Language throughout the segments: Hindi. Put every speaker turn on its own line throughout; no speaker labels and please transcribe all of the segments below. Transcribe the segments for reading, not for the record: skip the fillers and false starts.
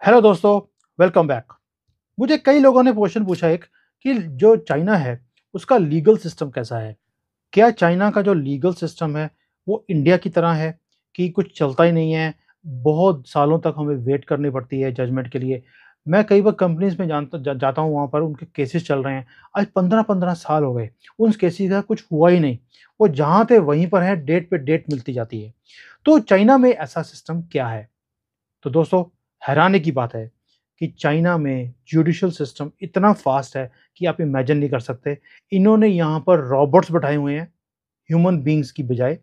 हेलो दोस्तों, वेलकम बैक। मुझे कई लोगों ने क्वेश्चन पूछा एक कि जो चाइना है उसका लीगल सिस्टम कैसा है? क्या चाइना का जो लीगल सिस्टम है वो इंडिया की तरह है कि कुछ चलता ही नहीं है, बहुत सालों तक हमें वेट करनी पड़ती है जजमेंट के लिए। मैं कई बार कंपनीज़ में जाता हूँ, वहाँ पर उनके केसेस चल रहे हैं। आज 15-15 साल हो गए, उन केसेस का कुछ हुआ ही नहीं। वो जहाँ थे वहीं पर हैं, डेट पे डेट मिलती जाती है। तो चाइना में ऐसा सिस्टम क्या है? तो दोस्तों, हैरानी की बात है कि चाइना में जुडिशियल सिस्टम इतना फास्ट है कि आप इमेजिन नहीं कर सकते। इन्होंने यहाँ पर रोबोट्स बैठाए हुए हैं, ह्यूमन बीइंग्स की बजाय,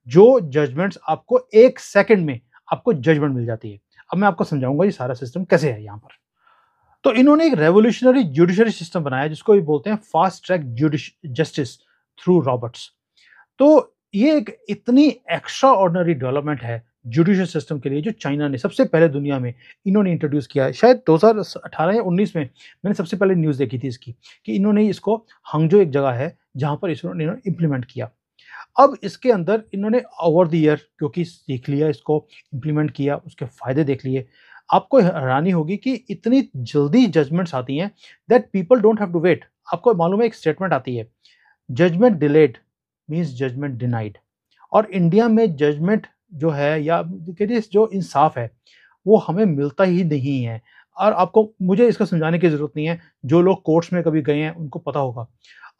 जो जजमेंट्स आपको 1 सेकंड में आपको जजमेंट मिल जाती है। अब मैं आपको समझाऊँगा ये सारा सिस्टम कैसे है यहाँ पर। तो इन्होंने एक रेवोल्यूशनरी जुडिशरी सिस्टम बनाया जिसको ये बोलते हैं fast track justice through robots. तो ये एक इतनी एक्स्ट्रा ऑर्डिनरी डेवलपमेंट है जुडिशियल सिस्टम के लिए, जो चाइना ने सबसे पहले दुनिया में इन्होंने इंट्रोड्यूस किया है। शायद 2018 या 19 में मैंने सबसे पहले न्यूज़ देखी थी इसकी, कि इन्होंने इसको, हांगझो एक जगह है जहाँ पर इन्होंने इम्प्लीमेंट किया। अब इसके अंदर इन्होंने ओवर द ईयर क्योंकि सीख लिया, इसको इम्प्लीमेंट किया, उसके फ़ायदे देख लिए। आपको हैरानी होगी कि इतनी जल्दी जजमेंट्स आती हैं that people don't have to wait. आपको मालूम है, एक स्टेटमेंट आती है, judgment delayed means judgment denied. और इंडिया में जजमेंट जो है, या कहिए जो इंसाफ है, वो हमें मिलता ही नहीं है। और आपको, मुझे इसका समझाने की ज़रूरत नहीं है, जो लोग कोर्ट्स में कभी गए हैं उनको पता होगा।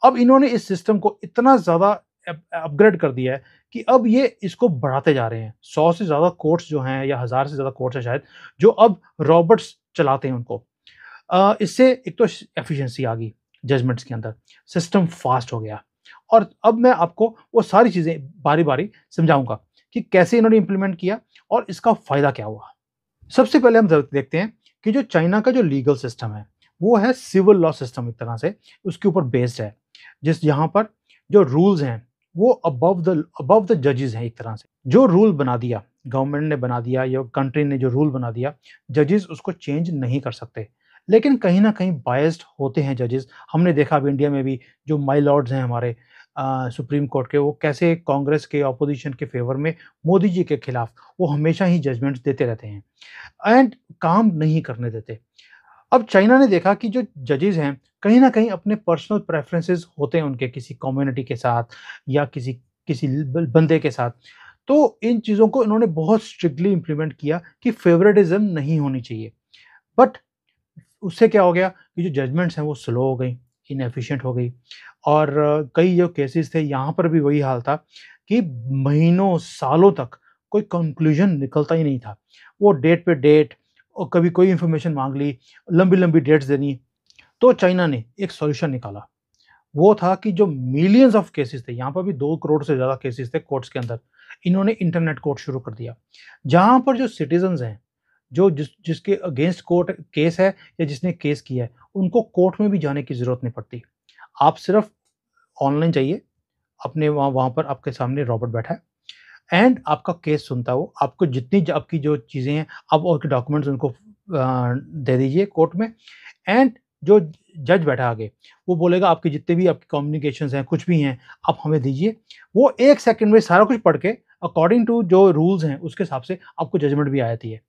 अब इन्होंने इस सिस्टम को इतना ज़्यादा अपग्रेड कर दिया है कि अब ये इसको बढ़ाते जा रहे हैं। 100 से ज़्यादा कोर्ट्स जो हैं, या 1000 से ज़्यादा कोर्ट्स हैं शायद, जो अब रोबोट्स चलाते हैं उनको। इससे एक तो एफिशिएंसी आ गई जजमेंट्स के अंदर, सिस्टम फास्ट हो गया। और अब मैं आपको वो सारी चीज़ें बारी-बारी समझाऊँगा कि कैसे इन्होंने इम्प्लीमेंट किया और इसका फ़ायदा क्या हुआ। सबसे पहले हम देखते हैं कि जो चाइना का जो लीगल सिस्टम है, वो है सिविल लॉ सिस्टम एक तरह से, उसके ऊपर बेस्ड है। जिस जहाँ पर जो रूल्स हैं, वो अबव द जजेस हैं एक तरह से। जो रूल बना दिया, गवर्नमेंट ने बना दिया या कंट्री ने जो रूल बना दिया, जजेस उसको चेंज नहीं कर सकते। लेकिन कहीं न कहीं बायस्ड होते हैं जजेस। हमने देखा अब इंडिया में भी जो माय लॉर्ड्स हैं हमारे सुप्रीम कोर्ट के, वो कैसे कांग्रेस के ऑपोजिशन के फेवर में, मोदी जी के खिलाफ वो हमेशा ही जजमेंट्स देते रहते हैं एंड काम नहीं करने देते। अब चाइना ने देखा कि जो जजेस हैं, कहीं न कहीं अपने पर्सनल प्रेफ़रेंसेस होते हैं उनके किसी कम्युनिटी के साथ, या किसी किसी बंदे के साथ। तो इन चीज़ों को इन्होंने बहुत स्ट्रिक्टली इम्प्लीमेंट किया कि फ़ेवरेटिज़्म नहीं होनी चाहिए। बट उससे क्या हो गया कि जो जजमेंट्स हैं वो स्लो हो गई, इनएफिशिएंट हो गई। और कई जो केसेस थे यहाँ पर भी वही हाल था कि महीनों, सालों तक कोई कंक्लूजन निकलता ही नहीं था। वो डेट पे डेट, और कभी कोई इन्फॉर्मेशन माँग ली, लंबी-लंबी डेट्स देनी। तो चाइना ने एक सॉल्यूशन निकाला। वो था कि जो मिलियंस ऑफ केसेस थे, यहाँ पर भी 2 करोड़ से ज़्यादा केसेस थे कोर्ट्स के अंदर, इन्होंने इंटरनेट कोर्ट शुरू कर दिया। जहाँ पर जो सिटिज़न्स हैं, जो जिसके अगेंस्ट कोर्ट केस है, या जिसने केस किया है, उनको कोर्ट में भी जाने की ज़रूरत नहीं पड़ती। आप सिर्फ़ ऑनलाइन जाइए, अपने वहाँ वहाँ पर आपके सामने रॉबोट बैठा है एंड आपका केस सुनता है वो। आपको जितनी आपकी जो चीज़ें हैं, आप और के डॉक्यूमेंट्स उनको दे दीजिए कोर्ट में। एंड जो जज बैठा आगे, वो बोलेगा आपके जितने भी आपके कम्युनिकेशंस हैं, कुछ भी हैं, आप हमें दीजिए। वो 1 सेकंड में सारा कुछ पढ़ के, अकॉर्डिंग टू जो रूल्स हैं, उसके हिसाब से आपको जजमेंट भी आ जाती है।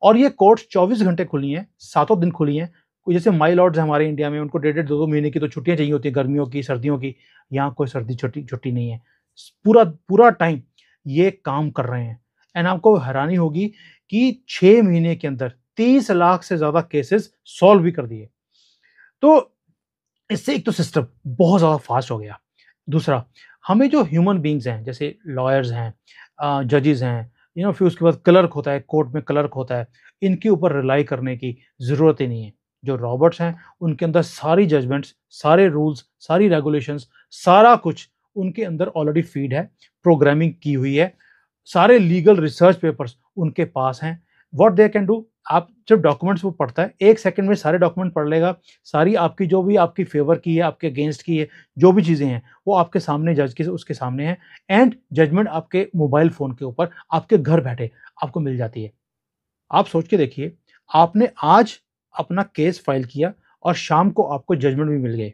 और ये कोर्ट्स 24 घंटे खुली हैं, सातों दिन खुली हैं। कोई जैसे माई लॉर्ड्स हैं हमारे इंडिया में, उनको डेढ़-डेढ़ 2-2 महीने की तो छुट्टियाँ चाहिए होती हैं, गर्मियों की, सर्दियों की। यहाँ कोई सर्दी छुट्टी छुट्टी नहीं है। पूरा पूरा टाइम ये काम कर रहे हैं। एंड आपको हैरानी होगी कि 6 महीने के अंदर 30 लाख से ज़्यादा केसेस सॉल्व भी कर दिए। तो इससे एक तो सिस्टम बहुत ज़्यादा फास्ट हो गया। दूसरा, हमें जो ह्यूमन बीइंग्स हैं, जैसे लॉयर्स हैं, जजेस हैं, फिर उसके बाद क्लर्क होता है, कोर्ट में क्लर्क होता है, इनके ऊपर रिलाई करने की ज़रूरत ही नहीं है। जो रॉबोट्स हैं, उनके अंदर सारी जजमेंट्स, सारे रूल्स, सारी रेगुलेशंस, सारा कुछ उनके अंदर ऑलरेडी फीड है, प्रोग्रामिंग की हुई है। सारे लीगल रिसर्च पेपर्स उनके पास हैं। व्हाट दे कैन डू, आप जब डॉक्यूमेंट्स वो पढ़ता है, 1 सेकंड में सारे डॉक्यूमेंट पढ़ लेगा। सारी आपकी जो भी आपकी फ़ेवर की है, आपके अगेंस्ट की है, जो भी चीज़ें हैं, वो आपके सामने, जज के उसके सामने है। एंड जजमेंट आपके मोबाइल फ़ोन के ऊपर, आपके घर बैठे आपको मिल जाती है। आप सोच के देखिए, आपने आज अपना केस फाइल किया और शाम को आपको जजमेंट भी मिल गए।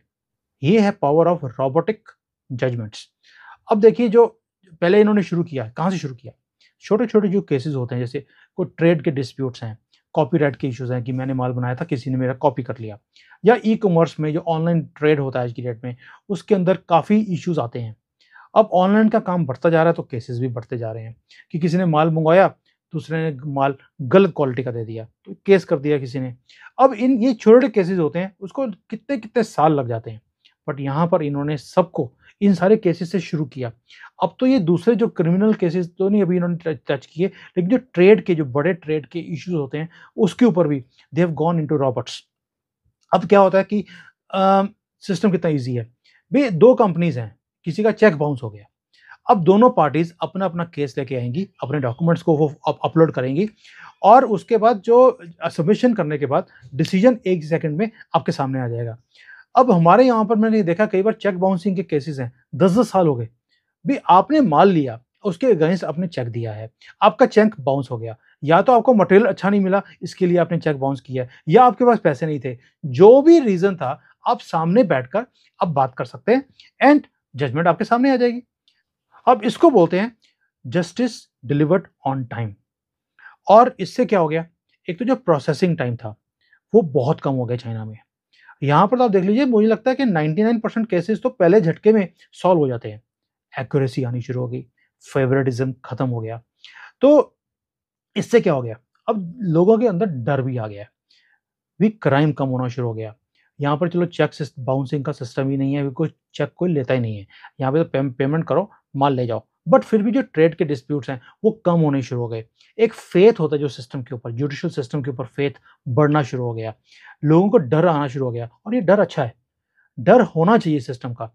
ये है पावर ऑफ रोबोटिक जजमेंट्स। अब देखिए, जो पहले इन्होंने शुरू किया, कहाँ से शुरू किया? छोटे-छोटे जो केसेज़ होते हैं, जैसे कोई ट्रेड के डिस्प्यूट्स हैं, कॉपीराइट के इश्यूज़ हैं कि मैंने माल बनाया था, किसी ने मेरा कॉपी कर लिया। या ई-कॉमर्स में जो ऑनलाइन ट्रेड होता है आज की डेट में, उसके अंदर काफ़ी इश्यूज़ आते हैं। अब ऑनलाइन का काम बढ़ता जा रहा है तो केसेस भी बढ़ते जा रहे हैं कि किसी ने माल मंगवाया, दूसरे ने माल गलत क्वालिटी का दे दिया, तो केस कर दिया किसी ने। अब इन ये छोटे केसेस होते हैं, उसको कितने-कितने साल लग जाते हैं। बट यहाँ पर इन्होंने सबको इन सारे केसेस से शुरू किया। अब तो ये दूसरे जो क्रिमिनल केसेस तो नहीं अभी इन्होंने टच किए, लेकिन जो ट्रेड के जो बड़े ट्रेड के इश्यूज़ होते हैं, उसके ऊपर भी they have gone into Roberts. अब क्या होता है कि सिस्टम कितना ईज़ी है। भई 2 कंपनीज़ हैं, किसी का चेक बाउंस हो गया। अब दोनों पार्टीज़ अपना-अपना केस लेके आएँगी, अपने डॉक्यूमेंट्स को वो अपलोड करेंगी और उसके बाद जो सबमिशन करने के बाद डिसीजन 1 सेकंड में आपके सामने आ जाएगा। अब हमारे यहाँ पर मैंने देखा कई बार चेक बाउंसिंग के केसेस हैं, 10-10 साल हो गए। भई आपने माल लिया, उसके अगेंस्ट आपने चेक दिया है, आपका चेक बाउंस हो गया। या तो आपको मटेरियल अच्छा नहीं मिला, इसके लिए आपने चेक बाउंस किया है, या आपके पास पैसे नहीं थे। जो भी रीज़न था, आप सामने बैठकर आप बात कर सकते हैं एंड जजमेंट आपके सामने आ जाएगी। अब इसको बोलते हैं जस्टिस डिलीवर्ड ऑन टाइम। और इससे क्या हो गया, एक तो जो प्रोसेसिंग टाइम था वो बहुत कम हो गया चाइना में। यहाँ पर तो आप देख लीजिए, मुझे लगता है कि 99% केसेस तो पहले झटके में सॉल्व हो जाते हैं। एक्यूरेसी आनी शुरू हो गई, फेवरेटिज्म खत्म हो गया। तो इससे क्या हो गया, अब लोगों के अंदर डर भी आ गया है, भी क्राइम कम होना शुरू हो गया। यहाँ पर चलो चेक बाउंसिंग का सिस्टम ही नहीं है, कोई चेक कोई लेता ही नहीं है। यहाँ पे तो पेमेंट करो, माल ले जाओ। बट फिर भी जो ट्रेड के डिस्प्यूट्स हैं, वो कम होने शुरू हो गए। एक फेथ होता है जो सिस्टम के ऊपर, जुडिशियल सिस्टम के ऊपर फेथ बढ़ना शुरू हो गया। लोगों को डर आना शुरू हो गया और ये डर अच्छा है, डर होना चाहिए सिस्टम का।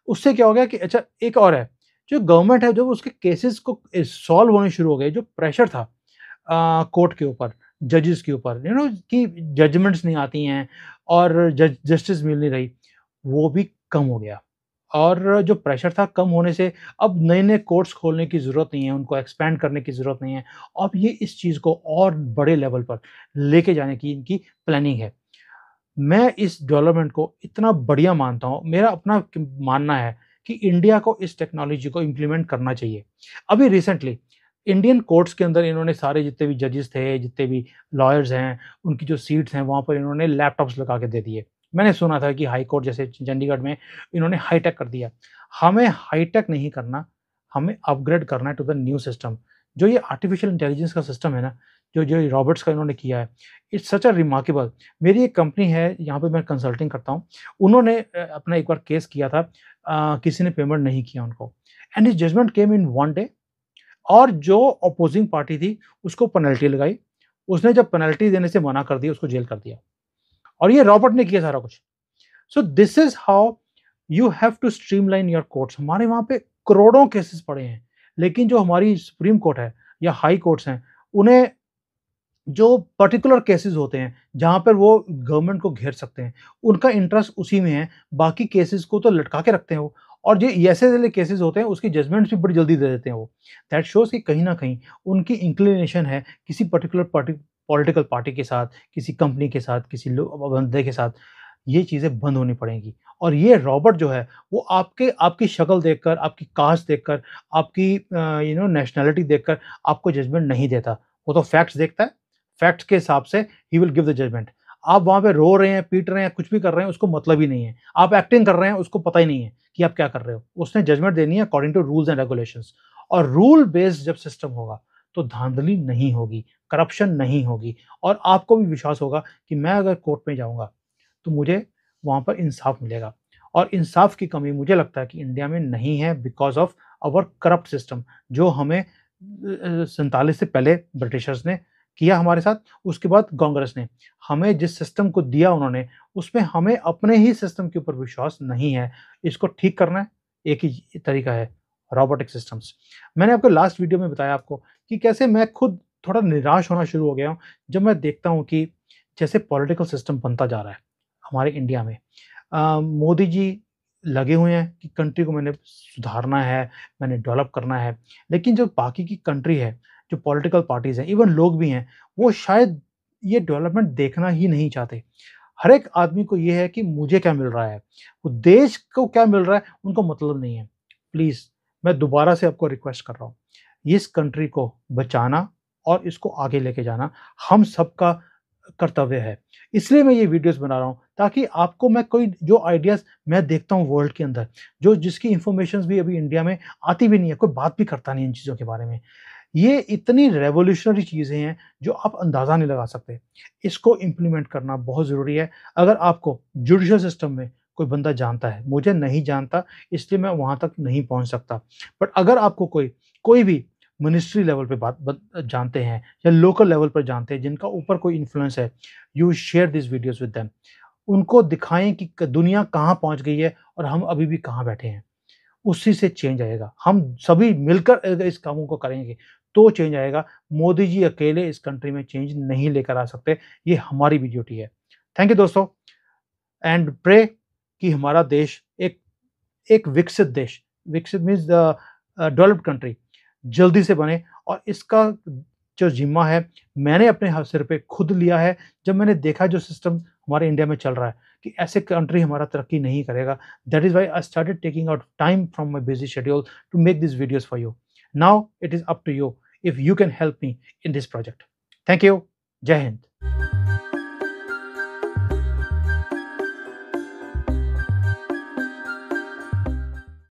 उससे क्या हो गया कि अच्छा एक और है, जो गवर्नमेंट है जब उसके केसेस को सॉल्व होने शुरू हो गए, जो प्रेशर था कोर्ट के ऊपर, जजेस के ऊपर, कि जजमेंट्स नहीं आती हैं और जस्टिस मिल नहीं रही, वो भी कम हो गया। और जो प्रेशर था कम होने से अब नए-नए कोर्ट्स खोलने की ज़रूरत नहीं है, उनको एक्सपैंड करने की ज़रूरत नहीं है। अब ये इस चीज़ को और बड़े लेवल पर लेके जाने की इनकी प्लानिंग है। मैं इस डेवलपमेंट को इतना बढ़िया मानता हूँ, मेरा अपना क मानना है कि इंडिया को इस टेक्नोलॉजी को इम्प्लीमेंट करना चाहिए। अभी रिसेंटली इंडियन कोर्ट्स के अंदर इन्होंने सारे जितने भी जजेस थे, जितने भी लॉयर्स हैं, उनकी जो सीट्स हैं, वहाँ पर इन्होंने लैपटॉप्स लगा के दे दिए। मैंने सुना था कि हाई कोर्ट जैसे चंडीगढ़ में इन्होंने हाईटेक कर दिया। हमें हाईटेक नहीं करना, हमें अपग्रेड करना है टू द न्यू सिस्टम। जो ये आर्टिफिशियल इंटेलिजेंस का सिस्टम है ना, जो जो रॉबर्ट्स का इन्होंने किया है, इट्स सच अ रिमार्केबल। मेरी एक कंपनी है, यहाँ पे मैं कंसल्टिंग करता हूँ। उन्होंने अपना एक बार केस किया था, किसी ने पेमेंट नहीं किया उनको and his judgment came in 1 day. और जो अपोजिंग पार्टी थी, उसको पेनल्टी लगाई। उसने जब पेनल्टी देने से मना कर दिया, उसको जेल कर दिया और ये रॉबर्ट ने किया सारा कुछ। So this is how you have to streamline your courts. हमारे वहाँ पे करोड़ों केसेस पड़े हैं, लेकिन जो हमारी सुप्रीम कोर्ट है या हाई कोर्ट्स हैं, उन्हें जो पर्टिकुलर केसेस होते हैं, जहाँ पर वो गवर्नमेंट को घेर सकते हैं, उनका इंटरेस्ट उसी में है, बाकी केसेस को तो लटका के रखते हैं वो। और जो ऐसे वाले केसेस होते हैं, उसकी जजमेंट्स भी बड़ी जल्दी दे देते हैं वो। दैट शोज़ कि कहीं न कहीं उनकी इंक्लिनेशन है किसी पर्टिकुलर पॉलिटिकल पार्टी के साथ, किसी कंपनी के साथ, किसी बंदे के साथ, ये चीज़ें बंद होनी पड़ेंगी। और ये रॉबर्ट जो है, वो आपकी शक्ल देखकर, आपकी कास्ट देखकर, आपकी नेशनैलिटी देखकर आपको जजमेंट नहीं देता। वो तो फैक्ट्स देखता है, फैक्ट्स के हिसाब से ही विल गिव द जजमेंट। आप वहाँ पे रो रहे हैं, पीट रहे हैं, कुछ भी कर रहे हैं, उसको मतलब ही नहीं है। आप एक्टिंग कर रहे हैं, उसको पता ही नहीं है कि आप क्या कर रहे हो। उसने जजमेंट देनी है according to rules and regulations. और रूल बेस्ड जब सिस्टम होगा, तो धांधली नहीं होगी, करप्शन नहीं होगी और आपको भी विश्वास होगा कि मैं अगर कोर्ट में जाऊँगा, तो मुझे वहाँ पर इंसाफ मिलेगा। और इंसाफ की कमी मुझे लगता है कि इंडिया में नहीं है because of our corrupt system, जो हमें 47 से पहले ब्रिटिशर्स ने किया हमारे साथ, उसके बाद कांग्रेस ने। हमें जिस सिस्टम को दिया उन्होंने, उसमें हमें अपने ही सिस्टम के ऊपर विश्वास नहीं है। इसको ठीक करना है, एक ही तरीका है, रोबोटिक सिस्टम्स। मैंने आपको लास्ट वीडियो में बताया आपको कि कैसे मैं खुद थोड़ा निराश होना शुरू हो गया हूँ, जब मैं देखता हूँ कि जैसे पॉलिटिकल सिस्टम बनता जा रहा है हमारे इंडिया में। मोदी जी लगे हुए हैं कि कंट्री को मैंने सुधारना है, मैंने डेवलप करना है। लेकिन जो बाकी की कंट्री है, जो पॉलिटिकल पार्टीज़ हैं, इवन लोग भी हैं, वो शायद ये डेवलपमेंट देखना ही नहीं चाहते। हर एक आदमी को ये है कि मुझे क्या मिल रहा है, वो देश को क्या मिल रहा है, उनको मतलब नहीं है। प्लीज़, मैं दोबारा से आपको रिक्वेस्ट कर रहा हूँ, इस कंट्री को बचाना और इसको आगे लेके जाना हम सबका कर्तव्य है। इसलिए मैं ये वीडियोज़ बना रहा हूँ ताकि आपको मैं कोई जो आइडियाज़ मैं देखता हूँ वर्ल्ड के अंदर, जो जिसकी इन्फॉर्मेशंस भी अभी इंडिया में आती भी नहीं है, कोई बात भी करता नहीं है इन चीज़ों के बारे में। ये इतनी रेवोल्यूशनरी चीज़ें हैं जो आप अंदाज़ा नहीं लगा सकते। इसको इम्प्लीमेंट करना बहुत ज़रूरी है। अगर आपको जुडिशल सिस्टम में कोई बंदा जानता है, मुझे नहीं जानता इसलिए मैं वहाँ तक नहीं पहुँच सकता। बट अगर आपको कोई भी मिनिस्ट्री लेवल पे बात बत जानते हैं या लोकल लेवल पर जानते हैं जिनका ऊपर कोई इन्फ्लुएंस है, you share this videos with them. उनको दिखाएँ कि क दुनिया कहाँ पहुँच गई है और हम अभी भी कहाँ बैठे हैं। उसी से चेंज आएगा। हम सभी मिलकर अगर इस कामों को करेंगे, तो चेंज आएगा। मोदी जी अकेले इस कंट्री में चेंज नहीं लेकर आ सकते, ये हमारी भी ड्यूटी है। थैंक यू दोस्तों एंड प्रे कि हमारा देश एक एक विकसित देश, विकसित मीन्स डेवलप्ड कंट्री जल्दी से बने और इसका जो ज़िम्मा है, मैंने अपने सिर पे खुद लिया है। जब मैंने देखा जो सिस्टम हमारे इंडिया में चल रहा है कि ऐसे कंट्री हमारा तरक्की नहीं करेगा, that is why I started taking out time from my busy schedule to make these videos for you. Now it is up to you if you can help me in this project. Thank you. Jai Hind.